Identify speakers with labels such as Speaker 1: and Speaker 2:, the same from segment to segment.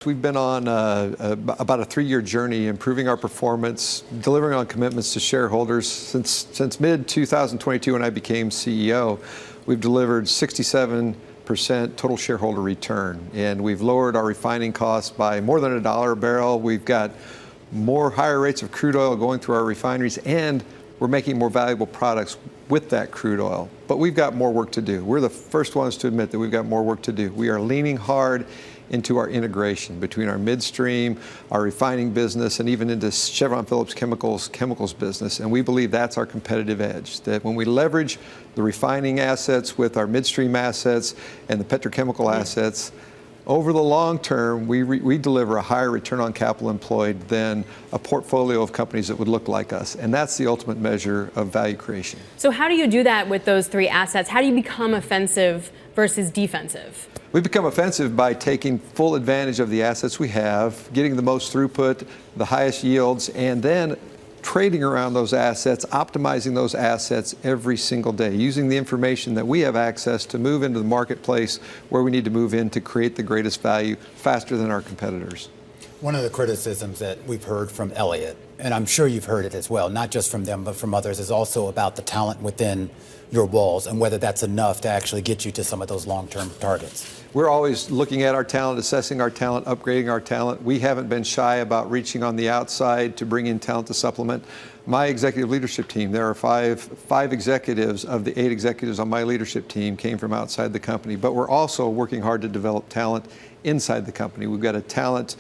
Speaker 1: We've been on about a 3-year journey, improving our performance, delivering on commitments to shareholders. Since mid-2022, when I became CEO, we've delivered 67% total shareholder return, and we've lowered our refining costs by more than $1 a barrel. We've got higher rates of crude oil going through our refineries, and we're making more valuable products with that crude oil. But we've got more work to do. We're the first ones to admit that we've got more work to do. We are leaning hard into our integration between our midstream, our refining business, and even into Chevron Phillips chemicals business. And we believe that's our competitive edge, that when we leverage the refining assets with our midstream assets and the petrochemical assets, over the long term, we deliver a higher return on capital employed than a portfolio of companies that would look like us. And that's the ultimate measure of value creation.
Speaker 2: So how do you do that with those three assets? How do you become offensive versus defensive?
Speaker 1: We become offensive by taking full advantage of the assets we have, getting the most throughput, the highest yields, and then trading around those assets, optimizing those assets every single day, using the information that we have access to move into the marketplace where we need to move in to create the greatest value faster than our competitors.
Speaker 3: One of the criticisms that we've heard from Elliott, and I'm sure you've heard it as well, not just from them but from others, is also about the talent within your walls and whether that's enough to actually get you to some of those long-term targets.
Speaker 1: We're always looking at our talent, assessing our talent, upgrading our talent. We haven't been shy about reaching on the outside to bring in talent to supplement. My executive leadership team, there are five executives of the 8 executives on my leadership team came from outside the company, but we're also working hard to develop talent inside the company. We've got a talent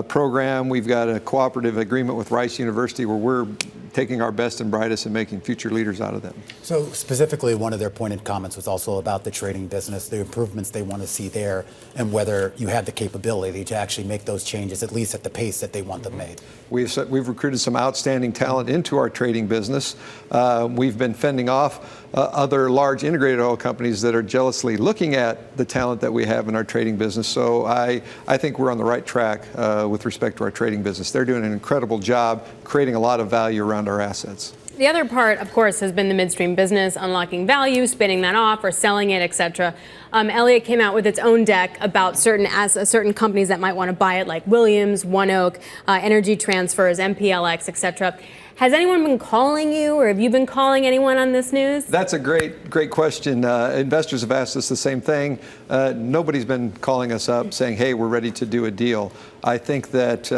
Speaker 1: program. We've got a cooperative agreement with Rice University where we're taking our best and brightest and making future leaders out of them.
Speaker 3: So specifically, one of their pointed comments was also about the trading business, the improvements they want to see there, and whether you have the capability to actually make those changes, at least at the pace that they want them made.
Speaker 1: We've recruited some outstanding talent into our trading business. We've been fending off other large integrated oil companies that are jealously looking at the talent that we have in our trading business. So I think we're on the right track with respect to our trading business. They're doing an incredible job creating a lot of value around our assets.
Speaker 2: The other part, of course, has been the midstream business, unlocking value, spinning that off or selling it, et cetera. Elliott came out with its own deck about certain companies that might want to buy it, like Williams, ONEOK, Energy Transfers, MPLX, et cetera. Has anyone been calling you, or have you been calling anyone on this news? That's
Speaker 1: a great question. Investors have asked us the same thing. Nobody's been calling us up saying, hey, we're ready to do a deal. I think that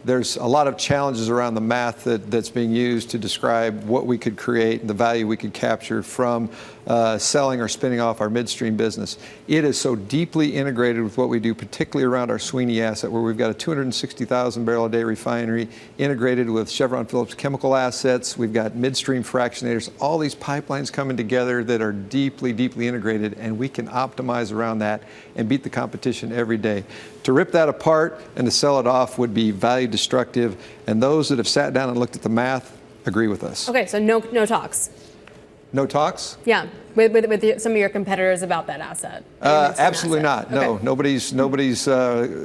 Speaker 1: there's a lot of challenges around the math that's being used to describe what we could create and the value we could capture from selling or spinning off our midstream business. It is so deeply integrated with what we do, particularly around our Sweeney asset, where we've got a 260,000 barrel a day refinery integrated with Chevron Phillips chemical assets. We've got midstream fractionators, all these pipelines coming together that are deeply integrated, and we can optimize around that and beat the competition every day. To rip that apart and to sell it off would be value destructive, and those that have sat down and looked at the math agree with us.
Speaker 2: Okay, so no talks.
Speaker 1: No talks?
Speaker 2: Yeah, with some of your competitors about that asset.
Speaker 1: Absolutely not.
Speaker 2: Okay.
Speaker 1: No, nobody's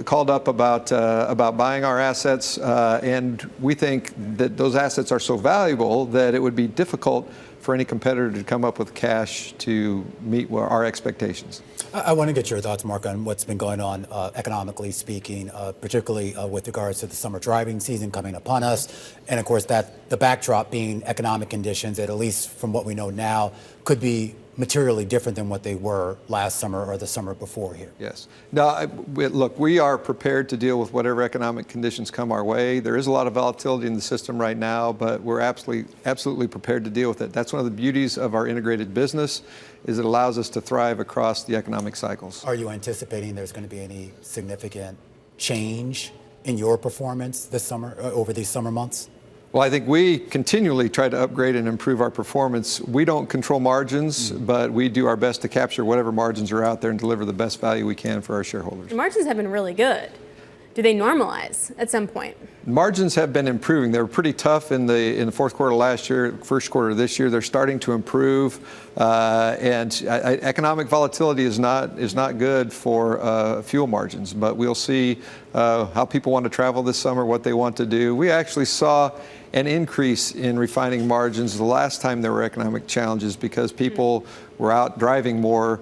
Speaker 1: called up about buying our assets, and we think that those assets are so valuable that it would be difficult for any competitor to come up with cash to meet our expectations.
Speaker 3: I want to get your thoughts, Mark, on what's been going on economically speaking, particularly with regards to the summer driving season coming upon us, and of course that the backdrop being economic conditions that, at least from what we know now, could be materially different than what they were last summer or the summer before here.
Speaker 1: Yes. Now, look, we are prepared to deal with whatever economic conditions come our way. There is a lot of volatility in the system right now, but we're absolutely prepared to deal with it. That's one of the beauties of our integrated business, is it allows us to thrive across the economic cycles.
Speaker 3: Are you anticipating there's going to be any significant change in your performance this summer, over these summer months?
Speaker 1: Well, I think we continually try to upgrade and improve our performance. We don't control margins, but we do our best to capture whatever margins are out there and deliver the best value we can for our shareholders.
Speaker 2: The margins have been really good. Do they normalize at some point?
Speaker 1: Margins have been improving. They were pretty tough in the fourth quarter last year, first quarter of this year. They're starting to improve, and economic volatility is not good for fuel margins. But we'll see how people want to travel this summer, what they want to do. We actually saw an increase in refining margins the last time there were economic challenges because people we're out driving more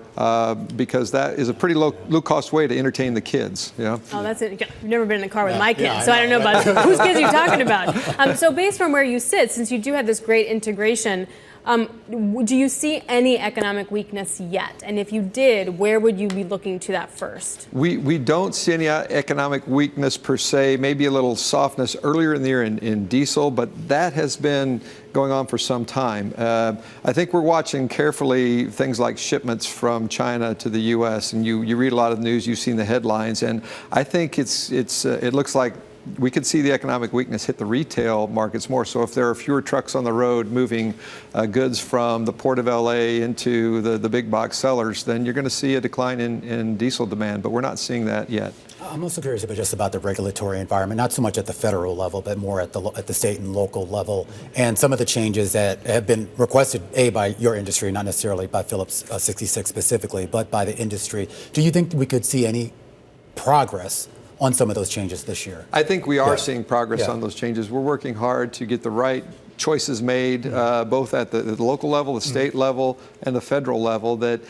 Speaker 1: because that is a pretty low-cost way to entertain the kids. You know?
Speaker 2: Oh, that's it. I've never been in a car with my kids,
Speaker 3: Yeah,
Speaker 2: so I don't know
Speaker 3: right?
Speaker 2: about whose kids are you talking about. So based on where you sit, since you do have this great integration, do you see any economic weakness yet? And if you did, where would you be looking to that first?
Speaker 1: We don't see any economic weakness per se, maybe a little softness earlier in the year in diesel, but that has been going on for some time. I think we're watching carefully things like shipments from China to the U.S., and you read a lot of the news, you've seen the headlines, and I think it looks like we could see the economic weakness hit the retail markets more. So if there are fewer trucks on the road moving goods from the Port of LA into the big box sellers, then you're going to see a decline in diesel demand, but we're not seeing that yet.
Speaker 3: I'm also curious just about the regulatory environment, not so much at the federal level, but more at the state and local level, and some of the changes that have been requested, by your industry, not necessarily by Phillips 66 specifically, but by the industry. Do you think we could see any progress on some of those changes this year?
Speaker 1: I think we are seeing progress on those changes. We're working hard to get the right choices made, both at the local level, the state level, and the federal level, that,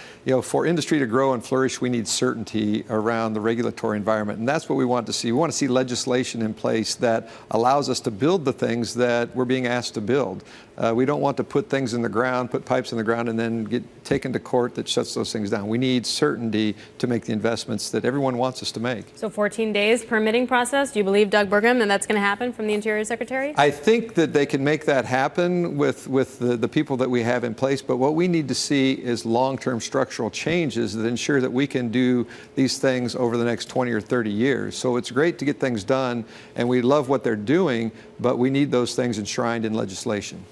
Speaker 1: for industry to grow and flourish, we need certainty around the regulatory environment. And that's what we want to see. We want to see legislation in place that allows us to build the things that we're being asked to build. We don't want to put things in the ground, put pipes in the ground, and then get taken to court that shuts those things down. We need certainty to make the investments that everyone wants us to make.
Speaker 2: So 14 days permitting process. Do you believe, Doug Burgum, that that's going to happen from the Interior Secretary?
Speaker 1: I think that they can make that happen with the people that we have in place, but what we need to see is long-term structural changes that ensure that we can do these things over the next 20 or 30 years. So it's great to get things done, and we love what they're doing, but we need those things enshrined in legislation.